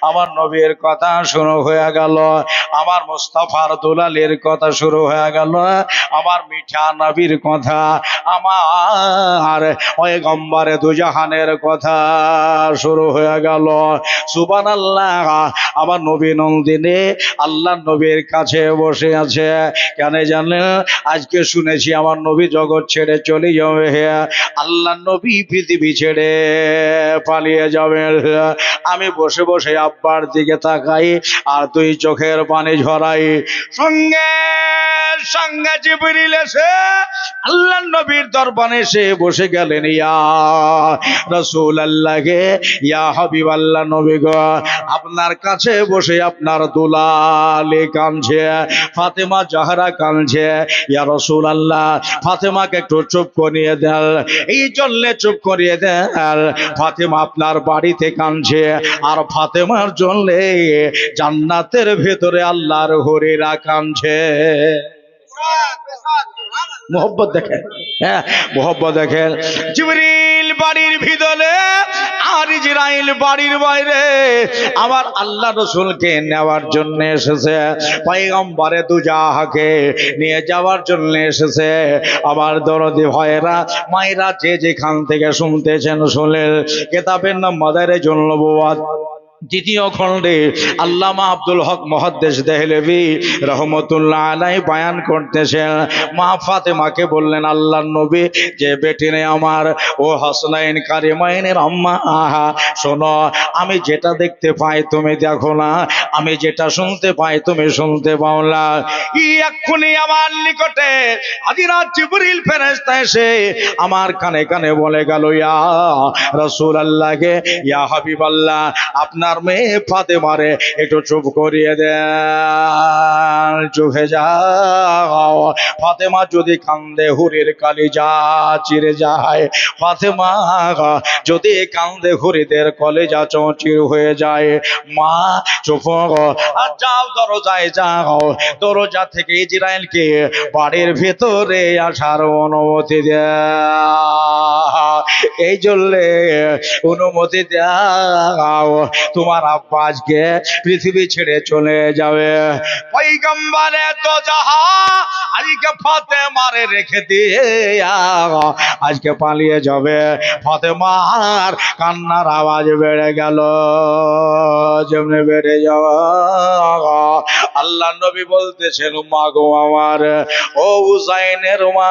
আমার নবীর কথা শুরু হয়ে গেল, আমার মুস্তাফার দুলালের কথা শুরু হয়ে গেল, আমার মিঠা নবীর কথা, আমার পয়গম্বরে দুজাহানের কথা শুরু হয়ে গেল। সুবহানাল্লাহ। আমার নবী নন্দিনী আল্লাহ নবীর কাছে বসে আছে। কেন জানেন? আজকে শুনেছি আমার নবী জগৎ ছেড়ে চলে যাবে, আল্লাহ নবী পৃথিবী ছেড়ে পালিয়ে যাবে। আমি বসে বসে আব্বার দিকে তাকাই আর দুই চোখের পানি ঝরাই। সঙ্গে সঙ্গে জিবরিল এসে আল্লাহ নবীর দরবারে এসে বসে গেলেন। ইয়া রাসূলুল্লাহ গে, ইয়া হাবিবাল্লাহ নবী গো, আপনার কাছে বসে আপনার দুলালে কাঁদছে, ফাতেমা জাহরা কাঁদছে। ইয়া রাসূলুল্লাহ, ফাতেমাকে একটু চুপ করিয়ে দেন, এই জন্য চুপ করিয়ে দেন, ফাতেমা আপনার বাড়িতে কাঁদছে, আর ফাতেমার জন্য জান্নাতের ভেতরে আল্লাহর হরিরা কাঁদছে। মোহব্বত দেখেন, হ্যাঁ মোহব্বত দেখেন। জিবরিল বাড়ির ভিতরে আর ইসরাইল বাড়ির বাইরে আমার আল্লাহ রসুলকে নেওয়ার জন্য এসেছে, পয়গম্বরে দুজাহাকে নিয়ে যাওয়ার জন্য এসেছে। আমার দরদি ভাইরা মায়েরা যে যেখান থেকে শুনতেছেন শুনলেন। কিতাবের নাম মাদারিজুন নবুওয়াত, দ্বিতীয় খণ্ডে আল্লামা আব্দুল হক মুহাদ্দিস দেহলভী রহমতুল্লাহ আলাইহি বয়ান করতেছেন। মা ফাতেমাকে বললেন, আল্লাহর নবী যে বেটিনে আমার, ও হাসনাইন কারিমাইনের আম্মা, শোনো, আমি যেটা দেখতে পাই তুমি দেখো না, আমি যেটা শুনতে পাই তুমি শুনতে পাও না। এক্ষুনি আমার নিকটে হযরত জিবরিল ফেরেশতা এসে আমার কানে কানে বলে গেল, ইয়া রাসূলুল্লাহ গে, ইয়া হাবিবাল্লাহ, আপনার মেয়ে ফাতেমারে একটু চুপ করিয়ে দেন, চুপে যাও। ফাতেমা যদি কান্দে হুরির কলিজা চিরে যায়, ফাতেমা যদি কান্দে হুরিদের কলিজা চৌচির হয়ে যায়। মা চুপ আর যাও, দরজায় যাও, দরজা থেকে ইসরাইলকে বাড়ির ভেতরে আসার অনুমতি দাও, এই জন্য অনুমতি দাও, তোমার আব্বা আজকে পৃথিবী ছেড়ে চলে যাবে। পয়গম্বরে দুজাহা আজকে ফাতেমারে রেখে দিয়ে আজকে পালিয়ে যাবে। ফাতেমার কান্নার আওয়াজ বেড়ে গেল, যেমনি বেড়ে যাওয়া। আল্লাহ নবী বলতেছেন, মা গো আমার, ও হুসাইনের মা,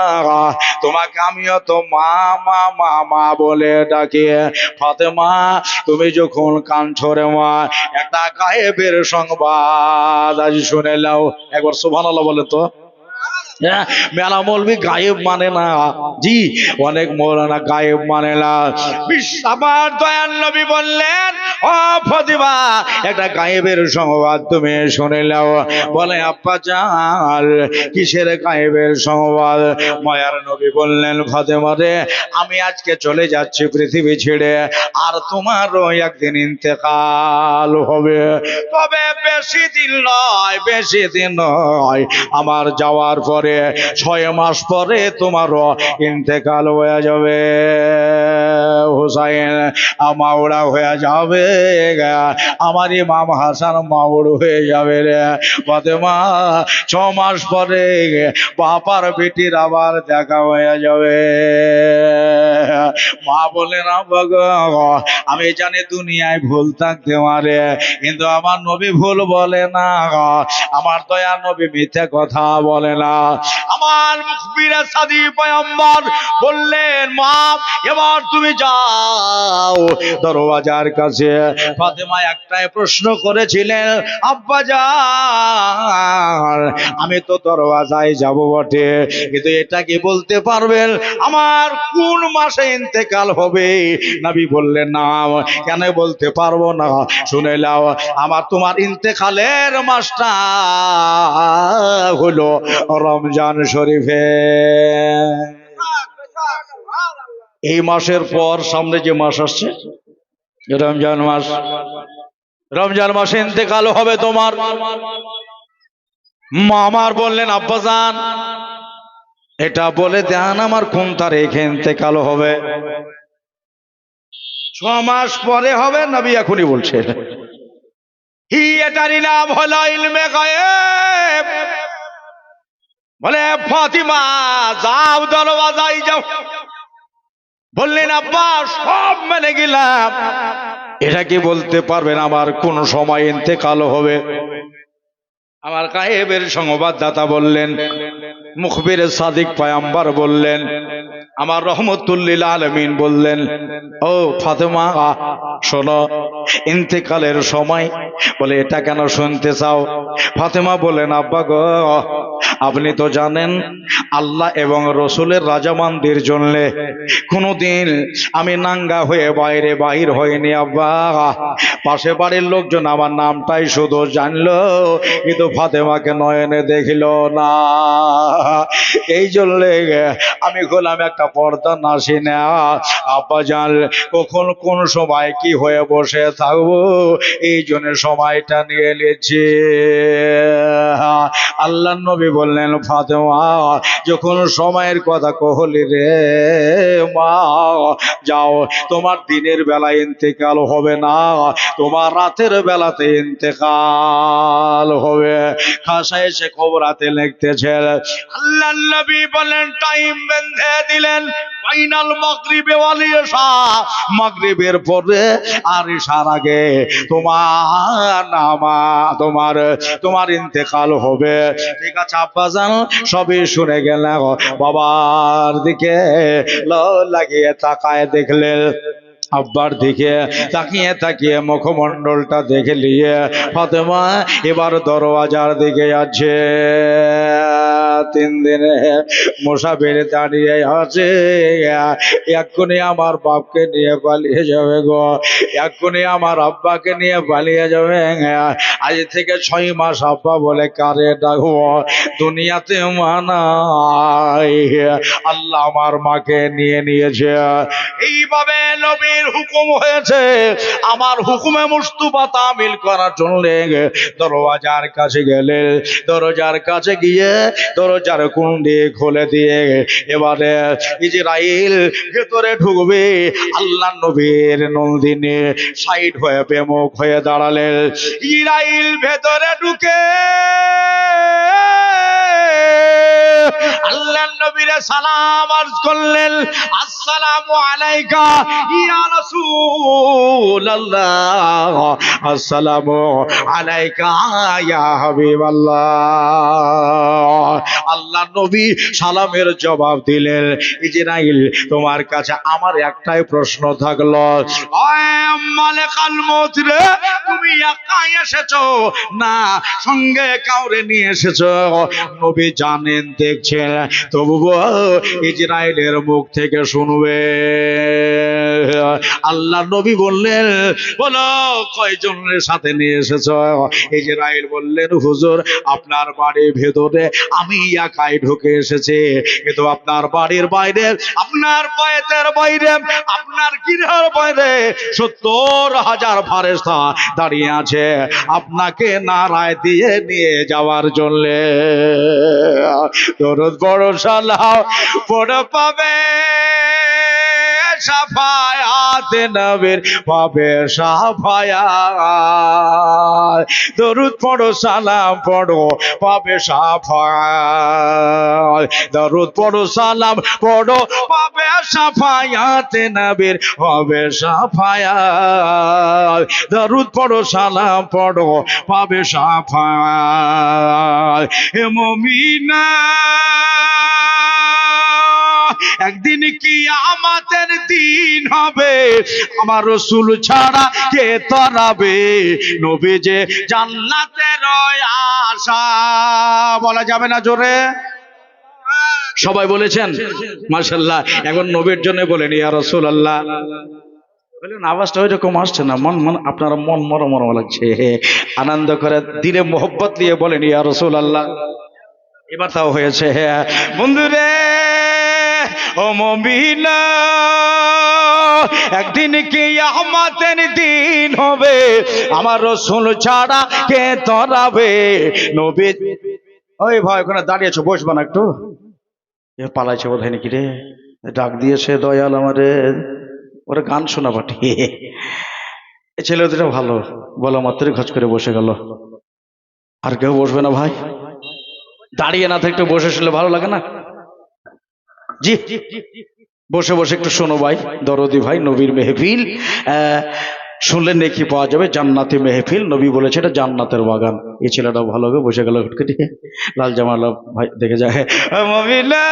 তোমাকে আমিও তো মা মা মা মা বলে ডাকি। ফাতেমা, তুমি যখন কাঁদছো রে মা, একটা গায়েবের সংবাদ আজ শুনে নাও। একবার সুবহানাল্লাহ বলে তো। মেলা মৌলবি গায়েব মানে না, জি, অনেক মৌলানা গায়েব মানে না। আমার দয়াল নবী বললেন, ও ফাতেমা, একটা গায়েবের সংবাদ তুমি শুনে নাও। বলে, আব্বা জান, কিসের গায়েবের সংবাদ? মায়ার নবী বললেন, ফাতেমা রে, আমি আজকে চলে যাচ্ছি পৃথিবী ছেড়ে, আর তোমারও একদিন ইন্তেকাল হবে। তবে বেশি দিন নয়, বেশি দিন নয়, আমার যাওয়ার পরে 6 মাস পরে তোমারও ইন্তেকাল হয়ে যাবে। হুসাইন মাওড়া হয়ে যাবে, আমার ইমাম হাসান মাওড় হয়ে যাবে রে। ফাতেমা, 6 মাস পরে বাবার বেটির আবার দেখা হয়ে যাবে। মা বলে, না বাবা, আমি জানি দুনিয়ায় ভুল থাকতে পারে, কিন্তু আমার নবী ভুল বলে না, আমার দয়া নবী মিথ্যে কথা বলে না। আমার মুখবিরে সাদি পয়গম্বর বললেন, মা এবার তুমি যাও দরওয়াজার কাছে। ফাতেমা একটাই প্রশ্ন করেছিলেন, আব্বা জান, আমি তো দরওয়াজায় যাব বটে, কিন্তু এটা কি বলতে পারবেন আমার কোন মাসে ইন্তেকাল হবে? নবী বললেন, না, কেন বলতে পারবো না, শুনে নাও, আমার তোমার ইন্তেকালের মাসটা হলো রমজান শরীফে। এই মাসের পর সামনে যে মাস আসছে রমজান মাস, রমজান মাসে ইন্তেকাল হবে তোমার। মা আমার বললেন, আব্বাজান, এটা বলে দেন আমার কোন তারিখে ইন্তেকাল হবে। 6 মাস পরে হবে, নবী এখনই বলছে। এটারই নাম হলো ইলমে গায়েব। বলে ফাতিমা যাও দরওয়াজায় যাও। বললেন আব্বা সব মেনে গেলাম, এটা কি বলতে পারবেন আমার কোন সময় ইন্তেকাল হবে? আমার গায়েবের সংবাদদাতা বললেন, মুখবির সাদিক পয়গম্বর বললেন, আমার রহমতুল্লিল আলামিন বললেন, ও ফাতেমা শোনো, ইন্তেকালের সময়। বলে এটা কেন শুনতে চাও? ফাতেমা বলেন, আব্বা গো, আপনি তো জানেন আল্লাহ এবং রসুলের রাজামানদের জন্য কোনোদিন আমি নাঙ্গা হয়ে বাইরে বাহির হয়নি আব্বা। পাশে বাড়ির লোকজন আমার নামটাই শুধু জানলো, কিন্তু ফাতেমাকে নয়নে দেখিল না। এই জন্য আমি হলাম একটা পর্দা নাসি না। আব্বা জান কখন কোন সময় কি হয়ে বসে থাকবো, এই জন্য সময়টা নিয়ে নিয়েছি। আল্লাহ নবী বললেন, ফাতেমা যখন সময়ের কথা কহলি রে মা, যাও, তোমার দিনের বেলা ইন্তেকাল হবে না, তোমার রাতের বেলাতে ইন্তেকাল হবে। খাসা এসে কবরাতে লিখতেছে, আল্লাহ নবী বলেন, টাইম বেঁধে দিলেন, ফাইনাল মাগরিবে ওয়াল ইশা, মাগরিবের পরে আর ইশার আগে তোমার নামা তোমার ইন্তেকাল হবে। ঠিক আছে আব্বা জান, সবই শুনে গেলেন। বাবার দিকে লাগিয়ে তাকায় দেখলেন, আব্বার দিকে তাকিয়ে তাকিয়ে মুখমণ্ডলটা দেখে নিয়ে ফাতেমা এবার দরওয়াজার দিকে যাচ্ছে। 3 দিনে মুসাফির দাঁড়িয়ে আছে, এক্ষুনি আমার বাপকে নিয়ে পালিয়ে যাবে গো, এক্ষুনি আমার আব্বাকে নিয়ে পালিয়ে যাবে। আজ থেকে 6 মাস আব্বা বলে কারে ডাকবো? দুনিয়াতে মানাই, আল্লাহ আমার মাকে নিয়ে নিয়েছে। এইভাবে নবীর হুকুম হয়েছে, আমার হুকুমে মুস্তাফা তামিল করার জন্য দরওয়াজার কাছে গেলে, দরজার কাছে গিয়ে দরজার কুণ্ডি খুলে দিয়ে এবারে ইজরাইল ভেতরে ঢুকবে। আল্লাহ নবীর নন্দিনী সাইড হয়ে বেমুখ হয়ে দাঁড়ালেন। ইজরাইল ভেতরে ঢুকে আল্লাহ নবীর সালাম আরজ করলেন, আসসালামু আলাইকা ইয়া রাসূলুল্লাহ, আসসালামু আলাইকা ইয়া হাবিবাল্লাহ। আল্লাহ নবী সালামের জবাব দিলেন, ইজরাইল তোমার কাছে আমার একটাই প্রশ্ন থাকলো, মালিকাল মউত রে, তুমি একাই এসেছো না সঙ্গে কাউরে নিয়ে এসেছো? নবী জানেন দেখছেন, তবুও ইজরাইলের মুখ থেকে শুনবে। আল্লাহ নবী বললেন, বলো কয়জনের সাথে নিয়ে এসেছো? ইজরাইল বললেন, হুজুর আপনার বাড়ির ভেতরে আমি একাই ঢুকে এসেছি, কিন্তু আপনার বাড়ির বাইরে, আপনার বায়তের বাইরে, আপনার গৃহের বাইরে 70,000 ফেরেশতা দাঁড়িয়ে আছে আপনাকে নারায় দিয়ে নিয়ে যাওয়ার জন্য। দরুদ বড় সালাম পড় পাবে শাফায়াত নবীর পাবে শাফায়াত। দরুদ পড়ো সালাম পড়ো পাবে শাফায়াত। দরুদ পড়ো সালাম পড়ো পাবে শাফায়াত নবীর পাবে শাফায়াত। দরুদ পড়ো সালাম পড়ো পাবে শাফায়াত। হে মুমিনা একদিন কিয়ামতের দিন হবে, আমার রাসূল ছাড়া কে তরাবে? নবী যে জান্নাতের আশা, বলা যাবে না জোরে? সবাই বলেছেন মাশাআল্লাহ। এখন নবীর জন্য বলেন ইয়া রাসূলুল্লাহ। বলেন আওয়াজটা ওইরকম আসছে না, মন আপনারা মন মরম মরম লাগছে, আনন্দ করে দিলে মোহব্বত দিয়ে বলেন ইয়া রাসূলুল্লাহ। এবার তাও হয়েছে। হ্যাঁ বন্ধুরে ও মুমিনা, একদিন কিয়ামতের দিন হবে, আমার রাসূল ছাড়া কে তরাবে? নবী ওই ভাই ওখানে দাঁড়িয়েছো, বসবা না একটু? এ পালাইছে বোধহয় নাকি রে, ডাক দিয়েছে দয়াল আমারে, ওরে গান শোনা পাঠি। এই ছেলে দুটো ভালো, বলা মাত্রই খচ করে বসে গেল। আর কেউ বসবে না ভাই? দাঁড়িয়ে না থাকতে বসে শুনলে ভালো লাগে না? জি, বসে বসে একটু শোনো ভাই, দরদি ভাই, নবীর মেহফিল শুনলে নেকি পাওয়া যাবে, জান্নাতি মেহফিল। নবী বলেছে এটা জান্নাতের বাগান। এই ছেলেটা ভালো হবে, বসে গেল হুটকে লাল জামালা ভাই দেখে যায়। মমিনা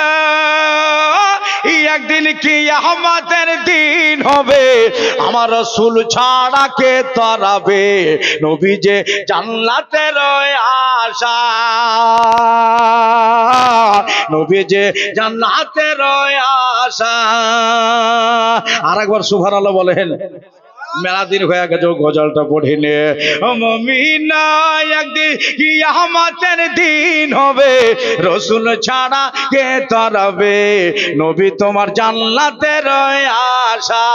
একদিন কি আমাদের দিন হবে, আমার রাসূল ছাড়া কে তরাবে, নবী যে জান্নাতের আশা, নবী যে জান্নাতের আশা। আর একবার সুবহানাল্লাহ বলেন। মেলা দিন হয়ে গেছে গজলটা পড়িনি। মমিনা একদিন কিয়ামতের দিন হবে, রাসূল ছাড়া কে তরাবে, নবী তোমার জান্নাতের আশা।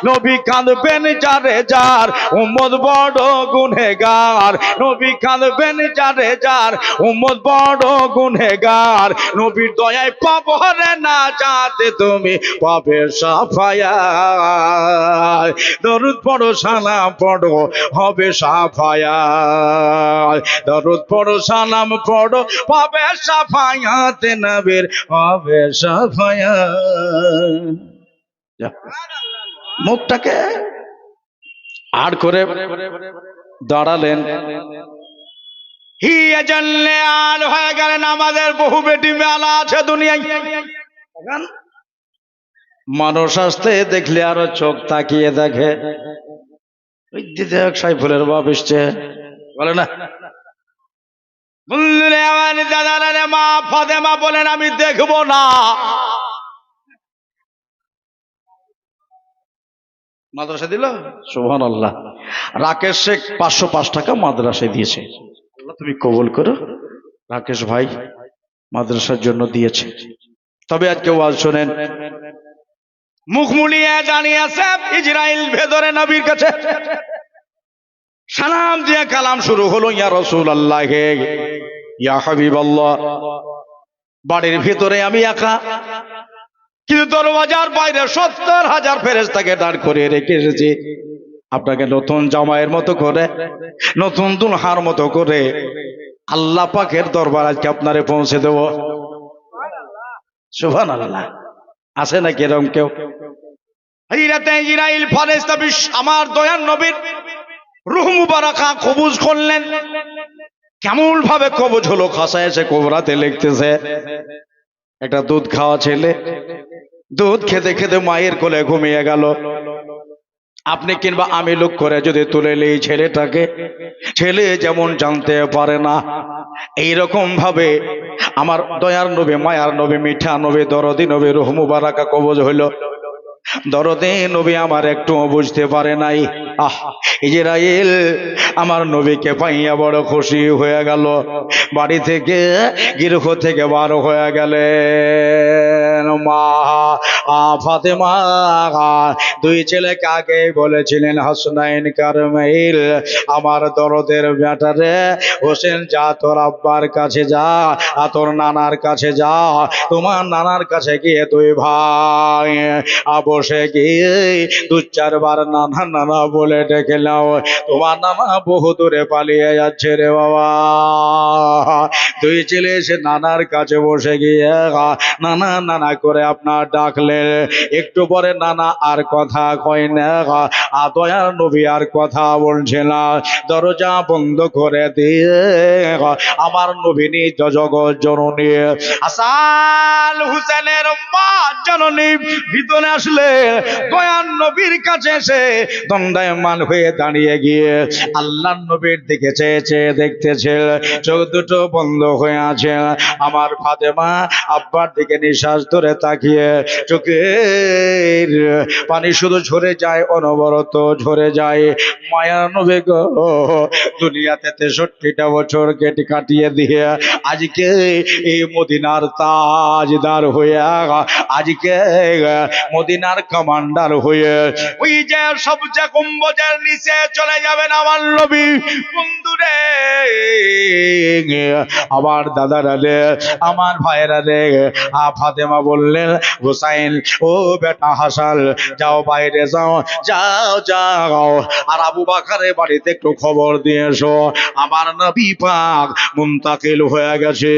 নবী কাঁদবেন যারে যার উম্মত বড় গুনেহগার, নবী কাঁদবেন যারে যার উম্মত বড় গুনেহগার, নবীর দয়ায় পাবো রে না যাতে তুমি পাবে সাফায়াত। দরুদ পড়ো সালাম পড়ো হবে সাফায়াত, দরুদ পড়ো সালাম পড়ো পাবে সাফায়াত, নবীর হবে সাফায়াত। মুখটাকে আর করে দাঁড়ালেন। হিয়া জানলে আর হয়ে গেলেন। আমাদের বহু বেটি মেলা আছে দুনিয়ায়, মানুষ আসতে দেখলে আরো চোখ তাকিয়ে দেখে। ওই দিদি সাইফুলের বাপ এসছে বলে না, আমার দাদারা মা ফাতেমা বলেন আমি দেখবো না। মাদ্রাসা দিল, সুবহানাল্লাহ। রাকেশ শেখ 505 টাকা মাদ্রাসায় দিয়েছে, তুমি কবুল করো। রাকেশ ভাই মাদ্রাসার জন্য দিয়েছে। তবে আজকে ওয়াজ শোনেন, মুখ মুড়িয়ে জানিয়েছে ইসরাইল ভেতরে নবীর কাছে সালাম দিয়ে কালাম শুরু হলো, ইয়া রাসূলুল্লাহ, ইয়া হাবিবাল্লাহ। বাড়ির ভিতরে আমি একা, কিন্তু দরওয়াজার বাইরে 70,000 ফেরেশতাকে দাঁড় করিয়ে রেখে এসেছি। আপনাকে নতুন জামাইয়ের মতো করে, নতুন দুলহার মতো করে আল্লাহ পাকের দরবার আজকে আপনারে পৌঁছে দেব। সুবহানাল্লাহ। আছে নাকি এরকম কেউ? ইসরাইল ফেরেশতা আমার দয়ার নবীর রূহ মুবারাকা কবজ করলেন। কেমন ভাবে কবজ হলো? খাসায় এসে কোবরাতে লিখতেছে, একটা দুধ খাওয়া ছেলে দুধ খেতে খেতে মায়ের কোলে ঘুমিয়ে গেল। আপনি কিংবা আমি লোক করে যদি তুলে নেই ছেলেটাকে, ছেলে যেমন জানতে পারে না, এইরকম ভাবে আমার দয়ার নবী, মায়ার নবী, মিঠা নবী, দরদি নবী রূহ মুবারাকা কবজ হইল। দরদে নবী আমার একটু বুঝতে পারে নাই। ইসরাইল আমার নবীকে পাইয়া বড় খুশি হয়ে গেল। বাড়ি থেকে গৃহ থেকে বার হয়ে গেলেন। মা ফাতেমা দুই ছেলেকে আগে বলেছিলেন, হাসনাইন কারমাইল, আমার দরদের ব্যাটারে হোসেন, যা তোর আব্বার কাছে যা, তোর নানার কাছে যা, তোমার নানার কাছে গিয়ে দুই ভাই বসে গিয়ে 2-4 বার নানা নানা বলে ডেকে নাও। তোমার নানা বহু দূরে পালিয়ে যাচ্ছে রে বাবা। দুই ছেলে এসে নানার কাছে বসে গিয়ে নানা নানা করে আপনার ডাকলেন। একটু পরে নানা আর কথা কয় না, দয়ার নবী আর কথা বলছে না। দরজা বন্ধ করে দিয়ে আমার নবী নিজ জগৎ জননী হাসান হুসেনের মা জননী ভিতরে আসলে দয়ার নবীর কাছে এসে দণ্ডায়মান হয়ে দাঁড়িয়ে গিয়ে আল্লাহর নবীর দিকে চেয়ে চেয়ে দেখতেছে। চোখ দুটো বন্ধ হয়ে আছে। আমার ফাতেমা আব্বার দিকে নিঃশ্বাস ধরে তাকিয়ে চোখের পানি শুধু ঝরে যায়, অনবরত ঝরে যায়। মায়ার নবী গো, দুনিয়াতে 63টা বছর কেটে কাটিয়ে দিয়ে আজকে এই মদিনার তাজদার হয়ে, আজকে মদিনার কমান্ডার হয়ে ওই যে সবচেয়ে গম্বুজের নিচে চলে যাবেন আমার নবী। বন্ধুরে আমার দাদারা রে, আমার ভাইয়েরা রে, ফাতেমা বললেন, হুসাইন ও বেটা হাসান, যাও বাইরে যাও, যাও যাও, আর আবু বাকারের বাড়িতে একটু খবর দিয়ে এসো, আমার নবী পাক মুনতাকিল হয়ে গেছে,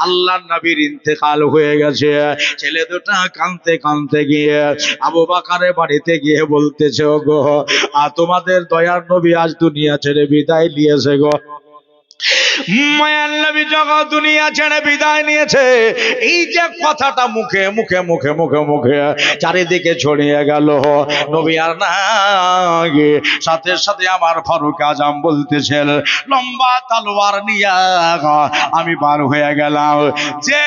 আল্লাহর নবীর ইন্তেকাল হয়ে গেছে। ছেলে দুটা কাঁদতে কাঁদতে গিয়ে আবু বাকারের বাড়িতে গিয়ে বলতেছে, ও গো, তোমাদের দয়ার নবী আজ দুনিয়া ছেড়ে বিদায় নিয়েছে গো। মায়ার নবী জগৎ দুনিয়া ছেড়ে বিদায় নিয়েছে, এই যে কথাটা মুখে মুখে মুখে মুখে মুখে চারিদিকে ছড়িয়ে গেল, নবী আর নাই। সাথে সাথে আমার ফারুক আজম বলতেছেন, লম্বা তলোয়ার নিয়ে আমি বার হয়ে গেলাম, যে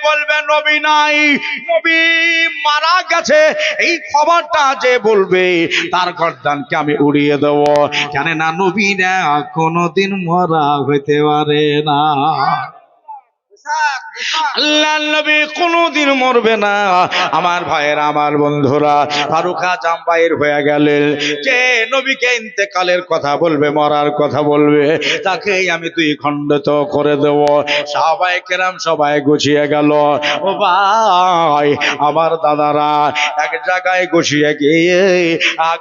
বলবে নবী নাই, নবী মারা গেছে, এই খবরটা যে বলবে তার গর্দানকে আমি উড়িয়ে দেব, জানে না নবী না কোনদিন মরা হইতে পারে না। আল্লাহ নবী কোনদিন মরবে না। আমার ভাইয়েরা, আমার বন্ধুরা, ফারুক আজম বাইর হয়ে গেলেন, যে নবীকে ইন্তেকালের কথা বলবে, মরার কথা বলবে, তাকেই আমি দুই খণ্ডিত করে দেব। সাহাবায়ে কেরাম সবাই গুছিয়ে গেল। ও ভাই, আমার দাদারা এক জায়গায় গুছিয়ে গিয়ে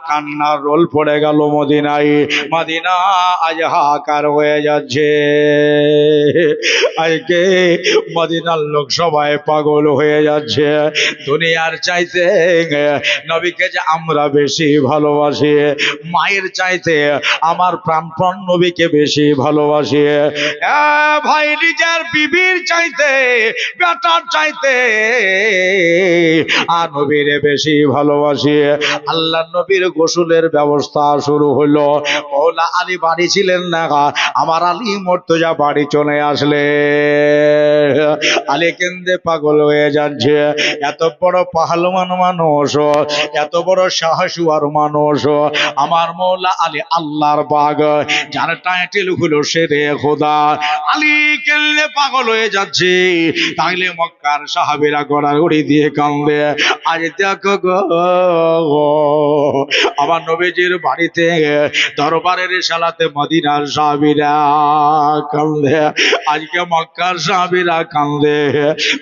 কান্নার রোল পড়ে গেল মদিনায়। মদিনা আজ হাহাকার হয়ে যাচ্ছে। আজকে মদিনার লোক সবাই পাগল হয়ে যাচ্ছে। দুনিয়ার চাইতে নবীকে যে আমরা বেশি ভালোবাসি, মায়ের চাইতে আমার প্রাণপণ নবীকে বেশি ভালোবাসি। ভাই, নিজের বিবির চাইতে, বেটার চাইতে আর নবীরে বেশি ভালোবাসি। আল্লাহ নবীর গোসলের ব্যবস্থা শুরু হলো। মৌলা আলী বাড়ি ছিলেন না, আমার আলী মুর্তজা বাড়ি চলে আসলে আলী কেন্দ্রে পাগল হয়ে যাচ্ছে। এত বড় পাহলওয়ান মানুষ, এত বড় সাহসুয়ার মানুষ আমার মৌলা আলী, আল্লাহর বাগ, যার টাইটেল হলো শেরে খোদা, আলী কেন্দ্রে পাগল হয়ে যাচ্ছে। তাইলে মক্কার সাহাবীরা গড়াগড়ি দিয়ে কান্দে। আজ দেখো গো, আমার নবীজির বাড়িতে দরবারের সালাতে মদিনার সাহাবীরা কান্দে, আজকে মক্কার সাহাবীরা কান্দে।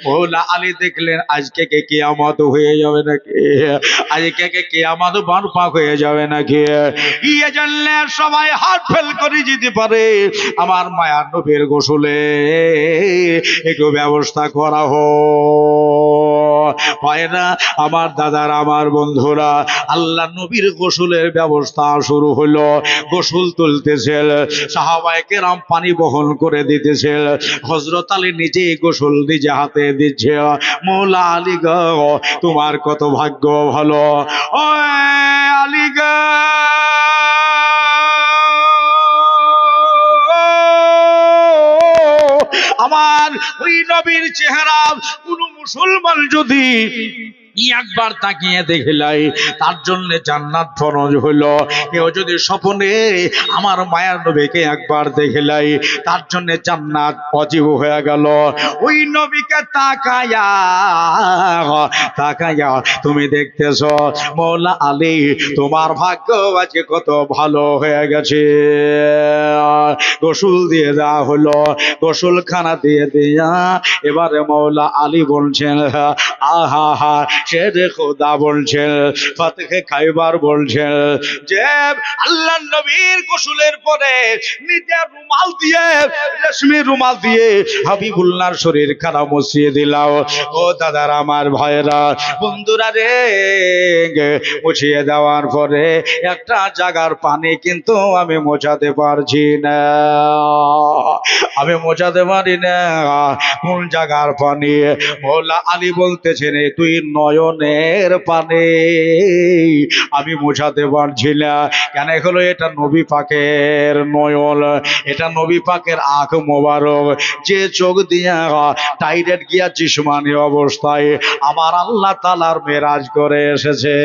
মৌলা আলী দেখলেন আজকে কে কিয়ামত হয়ে যাবে নাকি, আজকে কে কিয়ামত বরপা হয়ে যাবে নাকি। ইয়ে জানলে সবাই হাত ফেল করে যেতে পারে, আমার মায়ার নবীর গোসলে একটু ব্যবস্থা করা হোক। ভাইরা, আমার দাদারা, আমার বন্ধুরা, আল্লাহ নবীর গোসলের ব্যবস্থা শুরু হলো। গোসল তুলতেছে, সাহাবায়ে কেরাম পানি বহন করে দিতেছে, হযরত আলী নিজে গোসল নিজে হাতে দিচ্ছে। মৌলা আলী গো, তোমার কত ভাগ্য ভালো, ও আলী গো, আমার ওই নবীর চেহারা কোন মুসলমান যদি একবার তাকিয়ে দেখলাই, তার জন্য জান্নাত ফরজ হলো। কেউ যদি স্বপ্নে আমার মায়ার নবীকে একবার দেখলাই, তার জন্য জান্নাত ওয়াজিব হয়ে গেল। ওই নবীকে তাকায়া তাকায়া তুমি দেখতেছো, মৌলা আলী তোমার ভাগ্য আজকে কত ভালো হয়ে গেছে। গোসল দিয়ে দেওয়া হলো, গোসলখানা দিয়ে দিয়া এবারে মৌলা আলী বলছেন, আহা হা, শেরে খোদা বলছেন, ফাতেহে খাইবার বলছেন যে আল্লাহ নবীর গোসলের পরে নিজের রুমাল দিয়ে, রেশমি রুমাল দিয়ে হাবিবুল্লাহর শরীর খানা মুছিয়ে দিলাম। ও দাদারা, আমার ভাইরা, বন্ধুরা রে, মুছিয়ে দেওয়ার পরে একটা জায়গার পানি কিন্তু আমি মোছাতে পারছি না, আমি মোছাতে পারি না। কোন জায়গার পানি? মৌলা আলী বলতেছেন, তুই নয়নের পানি আমি মোছাতে পারছি না। কেন হলো? এটা নবী পাকের নয়ন, এটা নবী পাকের আখ মোবারক, যে চোখ দিয়া ডাইরেক্ট গিয়া জিসমানি অবস্থায় আমার আল্লাহ তাআলার মেরাজ করে এসেছে।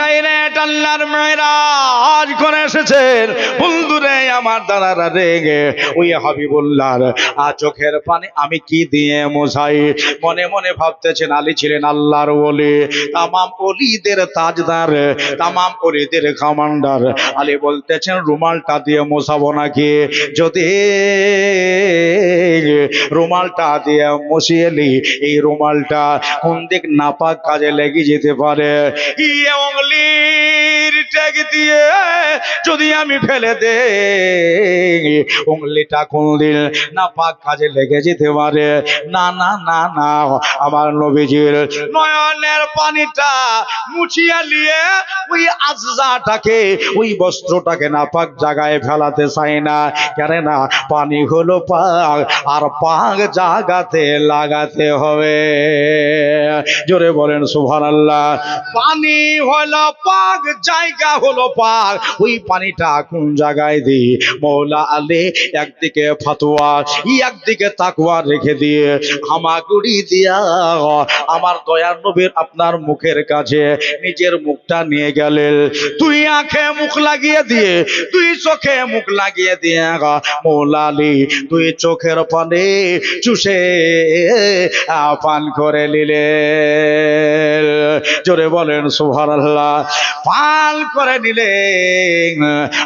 ডাইরেক্ট আল্লাহর মেরাজ করে এসেছেন। বন্ধুরে আমার দাদারা রেগে ওই হাবিবুল্লাহর চোখের পানি আমি কি দিয়ে মোছাই? মনে মনে ভাবতেছেন আলী ছিলেন আল্লাহর ওলি, তামাম ওলিদের তাজদার, তামাম ওলিদের কমান্ডার। আলী বলতেছেন রুমালটা দিয়ে মোছাবো নাকি? যদি রুমালটা দিয়ে মুছিয়ে এই রুমালটা কোন দিক নাপাক কাজে লেগে যেতে পারে। উংলির ট্যাগ দিয়ে যদি আমি ফেলে দেই, উংলিটা কোন দিন নাপাক কাজে লেগে যেতে পারে। না না না না, আমার নবীজির নয়নের পানিটা মুছিয়ে নিয়ে ওই আজজাটাকে, ওই বস্ত্রটাকে নাপাক জায়গায় ফেলাতে চাই না। কেননা পানি হলো পাক, আর পাক জায়গাতে লাগাতে হবে। জোরে বলেন সুবহানাল্লাহ। পানি হলো পাক, জায়গা হলো পাক। ওই পানিটা কোন জায়গায় দিই? মৌলা আলী একদিকে ফতোয়া, একদিকে তাকওয়া রেখে দিয়ে হামাগুড়ি দিয়া আমার দয়ার নবীর আপনার মুখের কাছে নিজের মুখটা নিয়ে গেলেন। তুই আঁখে মুখ লাগিয়ে দিয়ে, তুই চোখে মুখ লাগিয়ে দিয়ে মৌলা আলী তুই চোখের পানি চুষে পান করে নিলে। জোরে বলেন সুবহানাল্লাহ। পান করে নিলেন।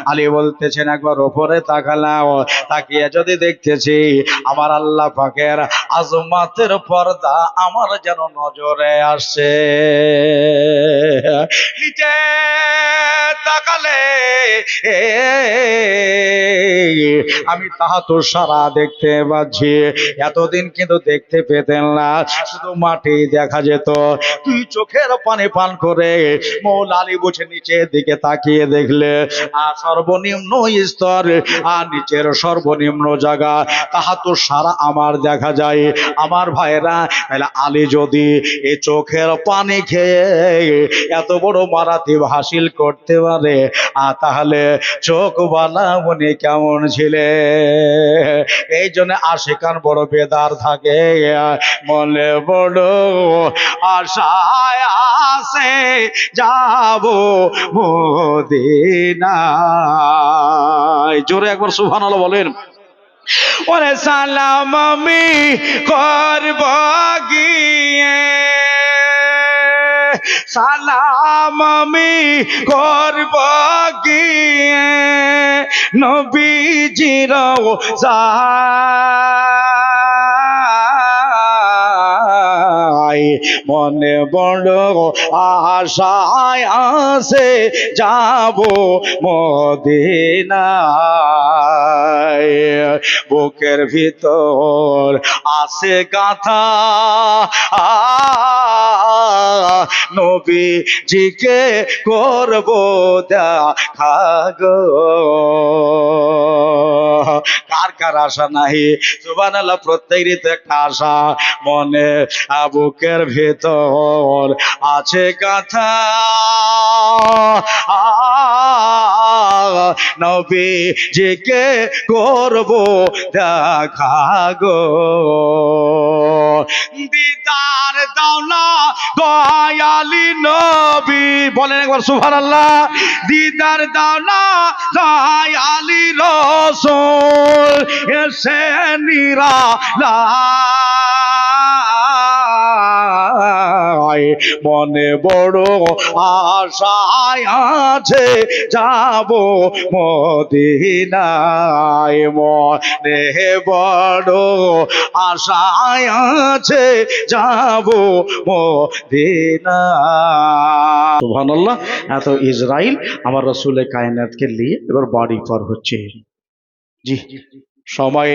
আলী বলতেছেন একবার উপরে তাকালাম, তাকিয়ে যদি দেখতেছি আমার আল্লাহ পাকের আজমাতের পর্দা আমার যেন নজরে আসছে। নিচে তাকালে আমি তাহাতুর সারা দেখতে পাচ্ছি। এতদিন কিন্তু দেখতে পেতেন না, শুধু মাটি দেখা যেত। তুই চোখের পানি পান করে মৌলা আলী বসে নিচের দিকে তাকিয়ে দেখলে আর সর্বনিম্ন স্তর আর নিচের সর্বনিম্ন জায়গা তাহাতুর সারা আমার দেখা যায়। আমার ভাইরা, তাহলে আলী যদি এই চোখের পানি খেয়ে এত বড় মারাতিব হাসিল করতে পারে, তাহলে চোখ বালা মনে কেমন ছিলে? এই জন্য আশিকান বড় বেদার থাকে। মনে বড় আশায় আসে যাব মদিনায়। জোরে একবার সুবহানাল্লাহ বলেন। ওরে সালাম আমি করব গিয়ে, সালাম আমি করব গিয়ে নবীজির রওজায়। মনে বড় আশায় আছে যাব মদিনায়। বুকের ভিতর আছে গাথা নবীজিকে করব দেখা গো। কার কার আশা নাই? সুবহানাল্লাহ। প্রত্যেকেরই তো একটা আশা মনে। বুকের ভেতর আছে গাথা নবীজিকে করব দেখা গো। দিদার দাও না দয়ালি নবী, বলেন একবার সুবহানাল্লাহ। দিদার দাও না দয়ালি রাসূল এসে নিরালায়। মনে বড় আশায় আছে যাব মদিনায়। মনে বড় আশায় আছে যাব মদিনায়। সুবহানাল্লাহ। এত ইসরাইল আমার রাসূলে কায়নাতকে নিয়ে এবার বাড়ি পার হচ্ছে। জি, সময়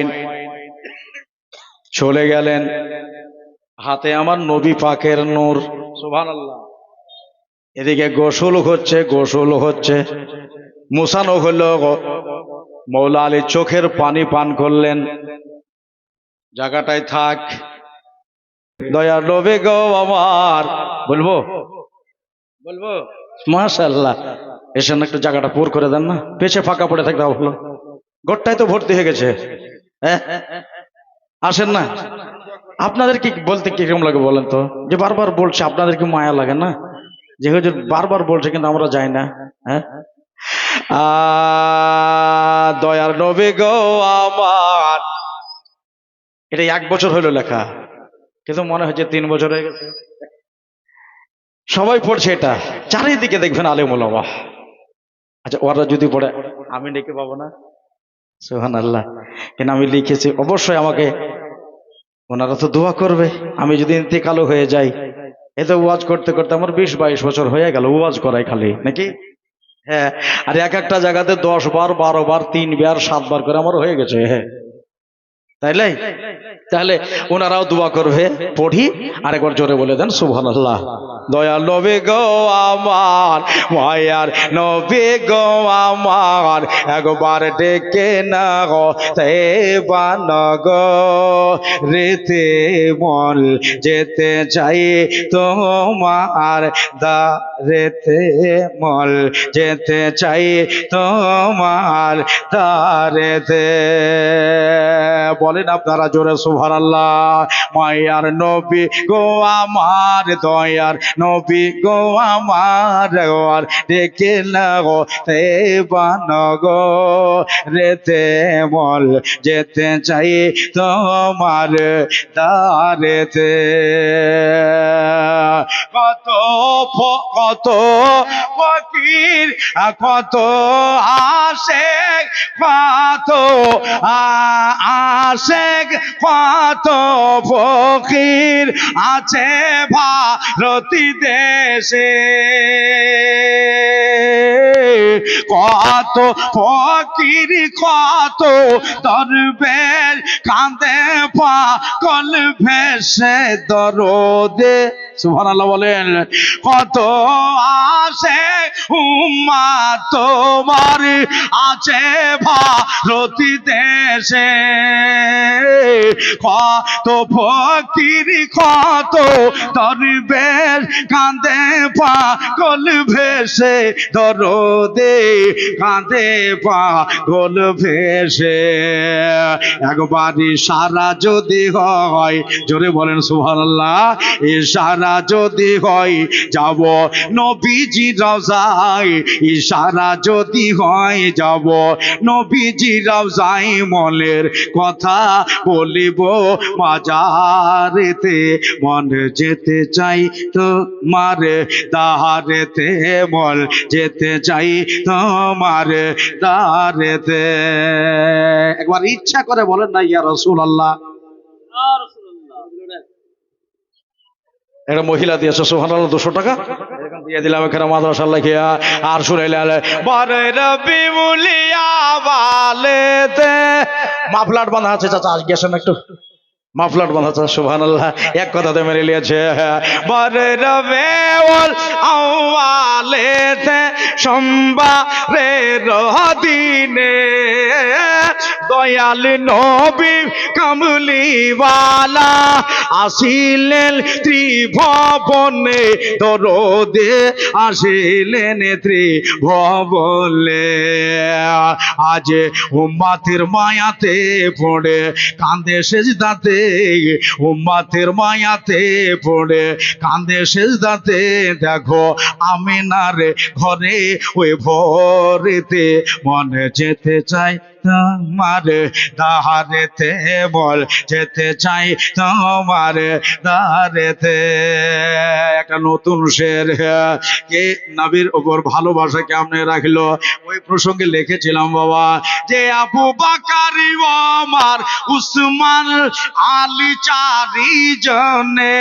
চলে গেলেন। হাতে আমার নবী পাকের নূর। সুবহানাল্লাহ। এদিকে গোসল হচ্ছে, গোসল হচ্ছে, মুসানো হলো। মৌলা আলী চোখের পানি পান করলেন। জায়গাটায় থাক, দয়ার নবী গো আমার। বলবো বলবো মাশাআল্লাহ। এসে না একটু জায়গাটা পুর করে দেন না, পেছে ফাঁকা পড়ে থাকতে হলো। গোটটাই তো ভর্তি হয়ে গেছে। হ্যাঁ, আসেন না। আপনাদের কি বলতে কিরকম লাগে বলেন তো? যে বারবার বলছে, আপনাদের কি মায়া লাগে না? যে হুজুর বারবার বলছে কিন্তু আমরা যাই না। হ্যাঁ, দয়ার নবী গো আমার, এটা 1 বছর হলো লেখা, কিন্তু মনে হচ্ছে 3 বছর হয়ে গেছে। সবাই পড়ছে এটা, চারিদিকে দেখবেন আলেম ওলামা। আচ্ছা ওরা যদি পড়ে আমি লিখে পাবো না? সুবহানাল্লাহ। কিন্তু আমি লিখেছি, অবশ্যই আমাকে ওনারা তো দোয়া করবে। আমি যদি ইন্তেকালও হয়ে যাই, এতে ওয়াজ করতে করতে আমার 20-22 বছর হয়ে গেল ওয়াজ করাই খালি, নাকি? হ্যাঁ, আর এক একটা জায়গাতে 10 বার 12 বার 3 বার 7 বার করে আমার হয়ে গেছে। হ্যাঁ, তাইলে তাহলে ওনারাও দোয়া করবে। পড়ি, আরেকবার জোরে বলে দেন সুবহানাল্লাহ। দয়াল নবী গো আমার, মায়ার নবী গো আমার, একবার ডেকে না গো তেবান গো রেতে মল যেতে চাই তোমার দারেতে মল যেতে চাই তোমার দারেতে। বলেন আপনারা জোরে সুবহানাল্লাহ। মায়ার নবী গো আমার, দয়ার নবী গো আমার, আর ডেকে না গো তেবান গো রেতে মল যেতে চাই তোমার দারেতে। কত কত ফকির, কত আশেক, কত আশেক, কত ফকির আছে ভারতী দেশে। কত ফকির, কত দরবেশ কাঁদে পাগল ভেসে দরদে। সুবহানাল্লাহ বলেন। কত আসে উম্মাত তোমার আছে ভারতী দেশে। কত ফকির, কত দরবেশ কাঁদে পাগল ভেসে দরদে, কাঁদে পাগল ভেসে। একবার ইশারা যদি হয়, জোরে বলেন সুবহানাল্লাহ, ইশারা যদি হয় যাব নবীজি রওজায়। ইশারা যদি হয় যাব নবীজি রওজায়। মনের কথা বলিব মাজারেতে, মন যেতে চাই তোমার দারেতে, মন যেতে চাই তোমার দারেতে। একবার ইচ্ছা করে বলেন না ইয়া রাসূলুল্লাহ। একটা মহিলা দিয়েছে সুবহানাল্লাহ 200 টাকা দিয়ে দিলাম এখানে মাদ্রাসা লাগিয়া। আর শুনাইলে বারে রবি মুলিয়া বালেতে, মাফলাট বাঁধা আছে চাচা, আজ গেছেন একটু মাফলাট বাঁধা আছে। সুবহানাল্লাহ, এক কথাতে মেরে নিয়েছে। বারে রবে ওল আওয়ালেতে, সোমবারের দিনে দয়াল নবী কামলিওয়ালা আসিলেন ত্রিভুবনে, দরদে আসিলেন ত্রিভুবনে। আজ উম্মতের মায়াতে পড়ে কাঁদে সেজদাতে, উম্মতের মায়াতে পড়ে কাঁদে সেজদাতে। দেখো আমিনার ঘরে ওই ভোরেতে, মনে যেতে চাই তোমার দারেতে, বল যেতে চাই তোমার দারেতে। একটা নতুন শের, কে নবীর উপর ভালোবাসা কেমনে রাখলো ওই প্রসঙ্গে লিখেছিলাম বাবা, যে আবু বকর ওমর উসমান আলী চারিজনে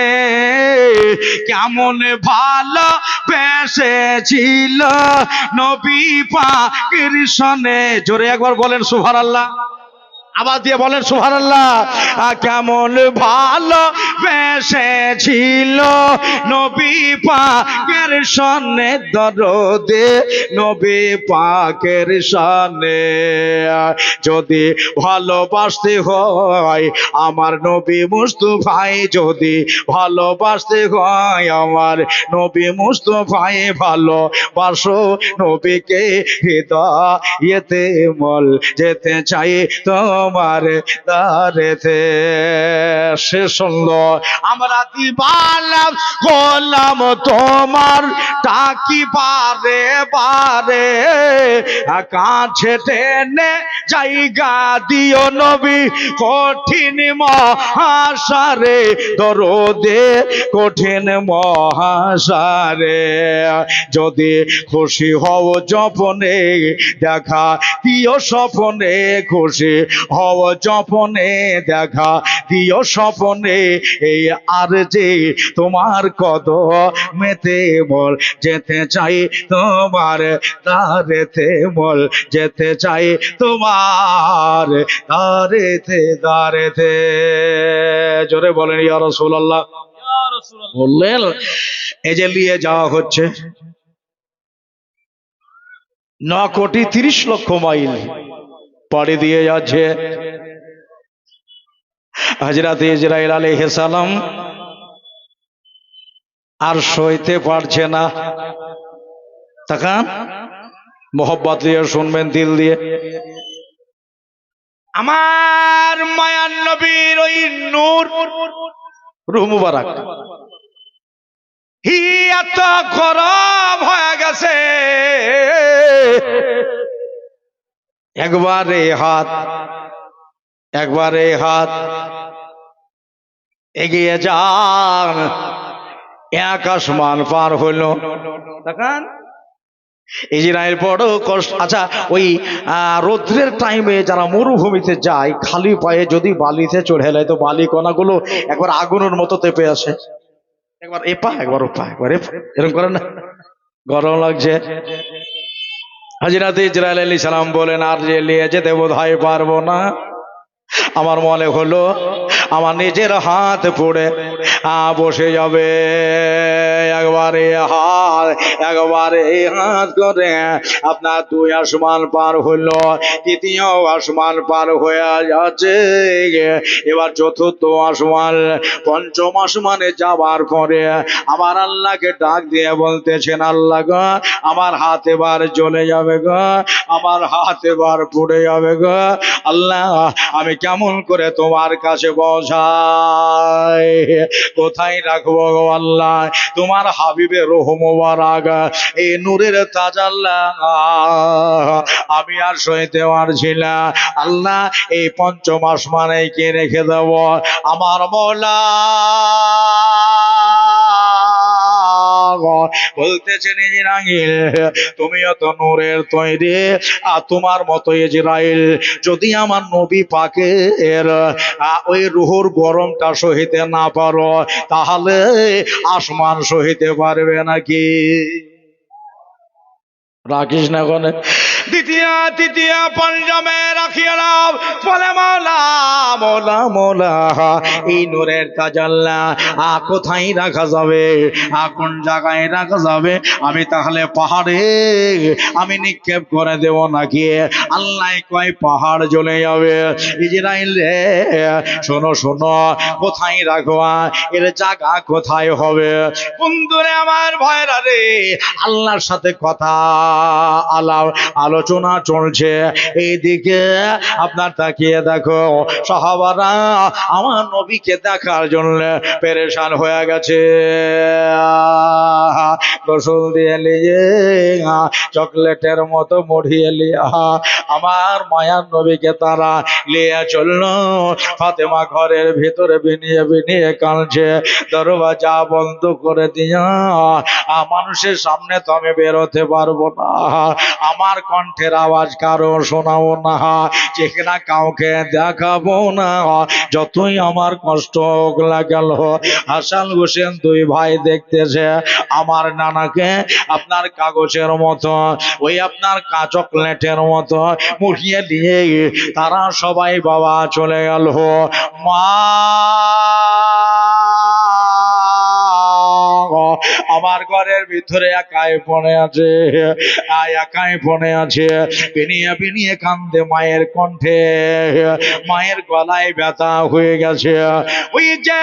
কেমন ভালো বেসেছিল নবী পাকের সনে। জোরে একবার বলেন সুবহানাল্লাহ, আবার দিয়ে বলেন সুবহানাল্লাহ। কেমন ভালো বেসেছিল নবী পাকের সনে, দরদে নবী পাকের সনে। যদি ভালোবাসতে হয় আমার নবী মুস্তাফাই, যদি ভালোবাসতে হয় আমার নবী মুস্তাফাই, ভালোবাসো নবীকে হৃদয়েতে মল যেতে চাই তো তোমার দারেতে। সে শুনলো আমরা দিবানা গোলাম তোমার, ডাকি বারে বারে, কাছে টেনে জায়গা দিও নবী কঠিন মহাসারে, দরদে কঠিন মহাসারে। যদি খুশি হও জপনে দেখা দিও স্বপনে, খুশি হও জপনে দেখা দিও স্বপনে। এই আর যে তোমার কদমেতে বল যেতে চাই তোমার দারেতে, বল যেতে চাই তোমার দারেতে দারেতে। জোরে বলেন ইয়া রাসূলুল্লাহ। বললেন এই যে নিয়ে যাওয়া হচ্ছে 9,30,00,000 মাইল পাড়ি দিয়ে যাচ্ছে। হযরত ইসরাইল আলাইহিস সালাম আর সইতে পারছে না। তাকান, মোহব্বত দিয়ে শুনবেন, দিল দিয়ে। আমার মায়ার নবীর ওই নূর, রূহ মুবারক এত গরম হয়ে গেছে, একবারে হাত এগিয়ে যান, এক আসমান পার হইল। দেখেন ইসরাইল বড় কষ্ট। আচ্ছা, ওই রৌদ্রের টাইমে যারা মরুভূমিতে যায় খালি পায়ে যদি বালিতে চড়ে এলে তো বালি কণাগুলো একবার আগুনের মতো তেপে আসে, একবার এপা একবার ওপা একবার এরকম করে না, গরম লাগছে। হযরত ইসরাইল আলাইহিস সালাম বলেন আর যে নিয়ে যেতে বোধহয় পারবো না। আমার মনে হলো আমার নিজের হাত পড়ে বসে যাবে। একবারে হাত করে আপনার 2 আসমান পার হইল, 3য় আসমান পার হয়ে যাচ্ছে। এবার 4র্থ আসমান, 5ম আসমানে যাবার পরে আমার আল্লাহকে ডাক দিয়ে বলতেছেন আল্লাহ গো আমার হাত এবার জ্বলে যাবে গো, আমার হাত এবার পুড়ে যাবে গো আল্লাহ, আমি কেমন করে তোমার কাছে পৌঁছাই, কোথায় রাখবো গো আল্লাহ তোমার হাবিবের রূহ মুবারক এই নূরের তাজাল্লা আমি আর সইতে পারছি না আল্লাহ, এই 5ম আসমানে কে রেখে দেব আমার মওলা। বলতেছেন ইসরাইল তুমিও তো নূরের তৈরি, আর তোমার মতো ইসরাইল যদি আমার নবী পাকের ওই রুহুর গরমটা সহিতে না পারো তাহলে আসমান সহিতে পারবে নাকি? রাখিস না কোনে দ্বিতীয় তৃতীয় পঞ্চমে রাখিয়ে নাও বলে মওলা মওলা মওলা এই নূরের তাজাল্লা কোথায় রাখা যাবে, কোন জায়গায় রাখা যাবে? আমি তাহলে পাহাড়ে আমি নিক্ষেপ করে দেব নাকি? আল্লাহ কয় পাহাড় জ্বলে যাবে। ইসরাইল রে শোনো শোনো, কোথায় রাখবা, এর জায়গা কোথায় হবে? বন্ধুরে আমার ভাইরা রে, আল্লাহর সাথে কথা আলোচনা চলছে, এইদিকে আপনার তাকিয়ে দেখো সাহাবারা আমার নবীকে দেখার জন্য পেরেশান হয়ে গেছে। গোসল দিয়ে নিয়ে চকলেটের মতো মরিয়ে লিয়া আমার মায়ার নবীকে তারা নিয়ে চললো। ফাতেমা ঘরের ভিতরে বিনিয়ে বিনিয়ে কাঁদছে, দরওয়াজা বন্ধ করে দিয়া মানুষের সামনে তো আমি বেরোতে পারবো না, আমার কণ্ঠের আওয়াজ কারো শোনাবো না, চেহারা কাউকে দেখাবো না, যতই আমার কষ্ট হোক না গেল। হাসান হোসেন 2 ভাই দেখতেছে আমার নানাকে আপনার কাগজের মতো ওই আপনার চকলেটের মতো মুখিয়ে দিয়ে তারা সবাই বাবা চলে গেল। মা আমার ঘরের ভিতরে একাই পড়ে আছে, একাই পড়ে আছে, বিনিয়ে বিনিয়ে কান্দে মায়ের কণ্ঠে, মায়ের গলায় ব্যথা হয়ে গেছে। ওই যে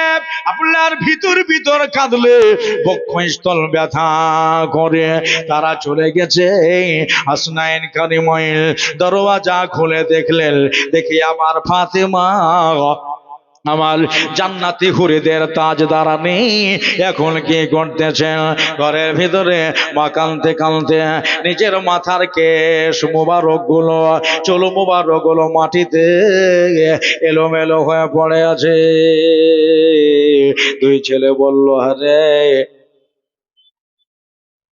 আপনার ভিতর ভিতর কাঁদলে বক্ষস্থল ব্যথা করে, তারা চলে গেছে। হাসনাইন কারিময়ের দরওয়াজা খুলে দেখলেন, দেখি আমার ফাতেমা, আমার জান্নাতি হুরিদের তাজদারানি এখন কি করতেছেন? ঘরের ভিতরে মা কাঁদতে কাঁদতে নিজের মাথার কেশ মুবারক গুলো, চুল মুবারক গুলো মাটিতে এলোমেলো হয়ে পড়ে আছে। দুই ছেলে বলল, আরে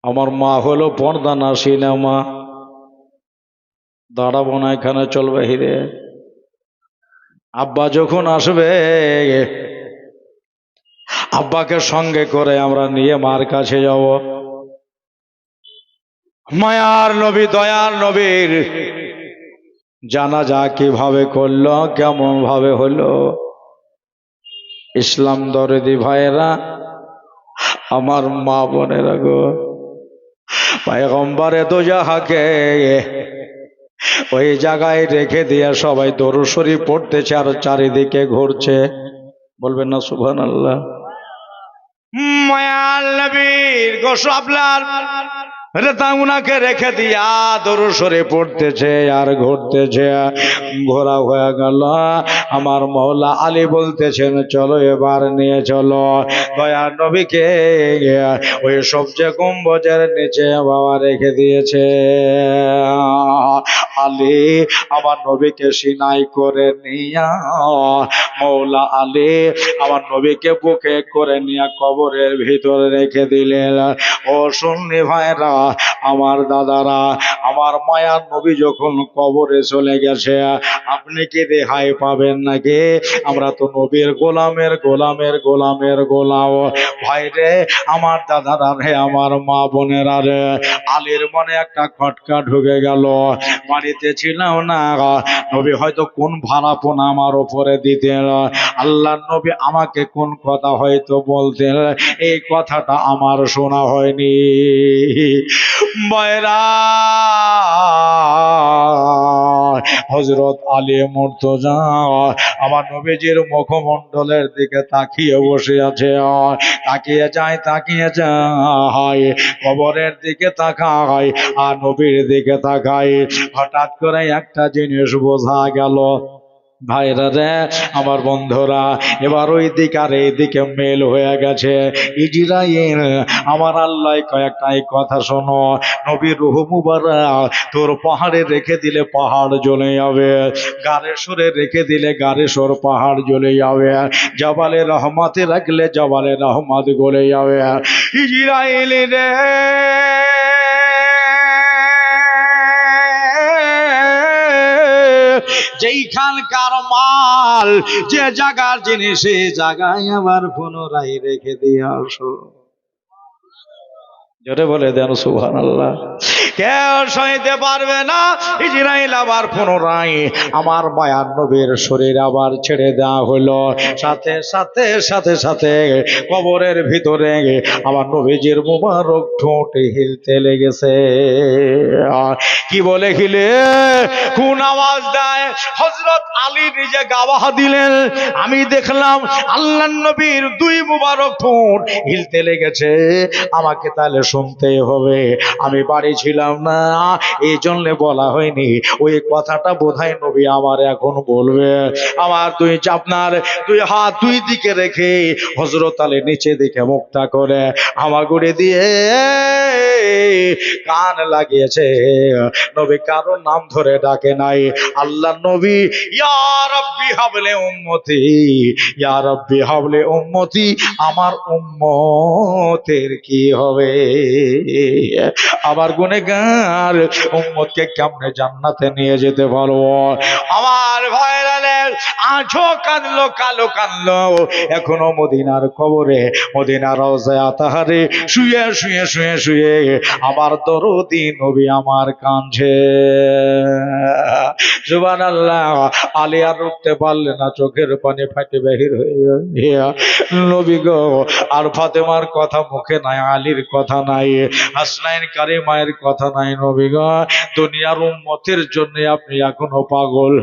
আমার মা হলো পর্দা নাসিনা মা, দাঁড়াবো না এখানে, চলবে হিরে। আব্বা যখন আসবে আব্বাকে সঙ্গে করে আমরা নিয়ে মার কাছে যাব। মায়ার নবী, দয়ার নবীর জানাজা কিভাবে করলো, কেমন ভাবে হলো? ইসলাম দরদি ভাইরা, আমার মা বোনেরা গো, পয়গম্বরে দোজাহাকে ওই জায়গায় রেখে দিয়ে সবাই দরুদ শরীফ পড়তেছে আর চারিদিকে ঘুরছে। বলবেন না সুবহানাল্লাহ? মায়ার নবীর গোসল আপনার উনাকে রেখে দিয়া দরুদ শরীফ পড়তেছে আর ঘুরতেছে। ঘোরা হয়ে গেল, আমার মওলা আলী বলতেছেন, চলো এবার নিয়ে চলো দয়ার নবীকে ওই সবচেয়ে গম্বুজের নিচে বাবা রেখে দিয়েছে। আলী আমার নবীকে সিনাই করে নিয়া, মওলা আলী আমার নবীকে বুকে করে নিয়ে কবরের ভিতরে রেখে দিলেন। ও সুন্নি ভাইরা, আমার দাদারা, আমার মায়ার নবী যখন কবরে চলে গেছে, আপনি কি রেহাই পাবেন নাকি? আমরা তো নবীর গোলামের গোলামের গোলামের গোলাম। ভাইরে, আমার দাদারা রে, আমার মা বোনেরা রে, আলীর মনে একটা খটকা ঢুকে গেল। বাড়িতে ছিলাম না, নবী হয়তো কোন ভাড়াপন আমার ওপরে দিতেন, আল্লাহ নবী আমাকে কোন কথা হয়তো বলতেন, এই কথাটা আমার শোনা হয়নি। বয়রা, হযরত আলী মুর্তজা আমার নবীজির মুখমণ্ডলের দিকে তাকিয়ে বসে আছে। তাকিয়ে যায়, তাকিয়ে যায়, কবরের দিকে তাকায় আর নবীর দিকে তাকায়। হঠাৎ করে একটা জিনিস বোঝা গেল, ভাইরা রে, আমার বন্ধুরা, এবার ওই দিক আর এই দিকে মেল হয়ে গেছে। ইজরাইল, আমার আল্লাহ কয়েকটাই কথা শোনো, নবীর রূহ মুবারক তোর পাহাড়ে রেখে দিলে পাহাড় জ্বলে যাবে, গারে সরে রেখে দিলে গারে সর পাহাড় জ্বলে যাবে, জবালে রহমতে রাখলে জবালে রহমত গলে যাবে। ইজরাইল রে, যেইখানকার মাল, যে জায়গার জিনিস, সেই জায়গায় আবার পুনরায় রেখে দিয়ে আসো। জোরে বলে দেন সুবহানাল্লাহ। কেউ সইতে পারবে না। ইজরাইল আবার পুনরায় আমার মায়ার নবীর শরীর আবার ছেড়ে দেওয়া হলো। সাথে সাথে সাথে সাথে কবরের ভিতরে আমার নবীজির মুবারক ঠোঁট হিলতে লেগেছে। কি বলে হিলে, কোন আওয়াজ দেয়? হযরত আলী নিজে গাওয়া দিলেন, আমি দেখলাম আল্লাহর নবীর দুই মুবারক ঠোঁট হিলতে লেগেছে, আমাকে তাহলে শুনতেই হবে। আমি বাড়ি ছিলাম না, এই জন্য বলা হয়নি। ওই কথাটা বোধহয় নবী আমার এখন বলবে। আমার আপনার দুই হাত দুই দিকে রেখে হযরত আলী নিচে দিকে মুখটা করে হামাগুড়ি দিয়ে কান লাগিয়েছে। নবী কারো নাম ধরে ডাকে নাই। আল্লাহ নবী ইয়া রাব্বি হাবলে উম্মতি, ইয়া রাব্বি হাবলে উম্মতি, আমার উম্মতের কি হবে? আবার গুনেগার উম্মতকে কেমনে জান্নাতে নিয়ে যেতে পারবো? আমার ভাইরা, আজও কাঁদলো, কালো কাঁদলো, এখনো মদিনার কবরে, মদিনার রওজায় আতাহারে শুয়ে শুয়ে শুয়ে শুয়ে আমার দরদি নবী আমার কাঁদছে। সুবহানাল্লাহ। আলী আর উঠতে পারলে না, চোখের পানি ফাটে বাহির হয়ে গিয়া, নবী গো, আর ফাতেমার কথা মুখে নাই, আলীর কথা নাই, হাসনাইন কারিমায়ের কথা নাই। নবী গো, দুনিয়ার উম্মতের জন্য আপনি এখনো পাগল।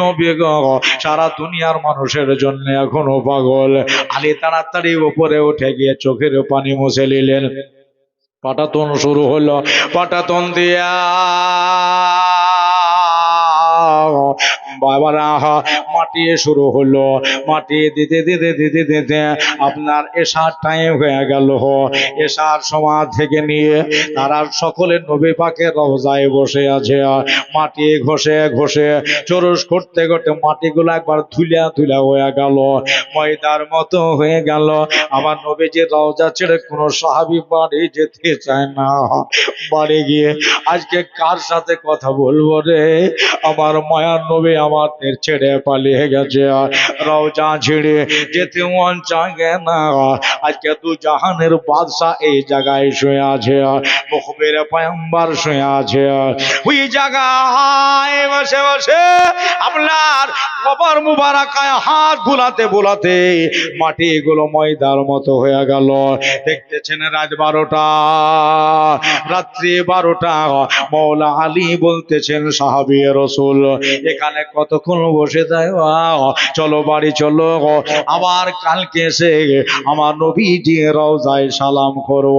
নবী গো, সারা দুনিয়ার মানুষের জন্য এখনো পাগল। আলী তাড়াতাড়ি উপরে উঠে গিয়ে চোখের পানি মুছে নিলেন। পাটাতন শুরু হলো, পাটাতন দিয়া বাবারা মাটি শুরু হলো, মাটি দিতে দিতে দিতে দিতে আপনার এশার টাইম হয়ে গেল। এশার সময় থেকে নিয়ে তারা সকলে নবী পাকের রওজায় বসে আছে, মাটি ঘষে ঘষে চরস করতে করতে মাটিগুলো একবার ধুলা ধুলা হয়ে গেল, ময়দার মতো হয়ে গেল। আমার নবীজির রওজা ছেড়ে কোনো সাহাবী বাড়ি যেতে চায় না। বাড়ি গিয়ে আজকে কার সাথে কথা বলবো রে, আমার মায়ার নবী আমাদের ছেড়ে পালিয়ে গেছে, রওজা ছেড়ে যেতে মন চায় না। আজকে দু জাহানের বাদশা এই জায়গায় শুয়ে আছে, মুখবের পয়গম্বর শুয়ে আছে, ওই জায়গায় বসে বসে আপনার কবর মুবারাকায় হাত বুলাতে বুলাতে মাটিগুলো ময়দার মতো হয়ে গেল। দেখতেছেন রাত 12টা, রাত্রি 12টা। মওলা আলী বলতেছেন, সাহাবী রাসূল এখানে কতক্ষণ বসে যায়, চলো বাড়ি চলো, আবার কালকে এসে আমার নবীজি রওজায় সালাম করব।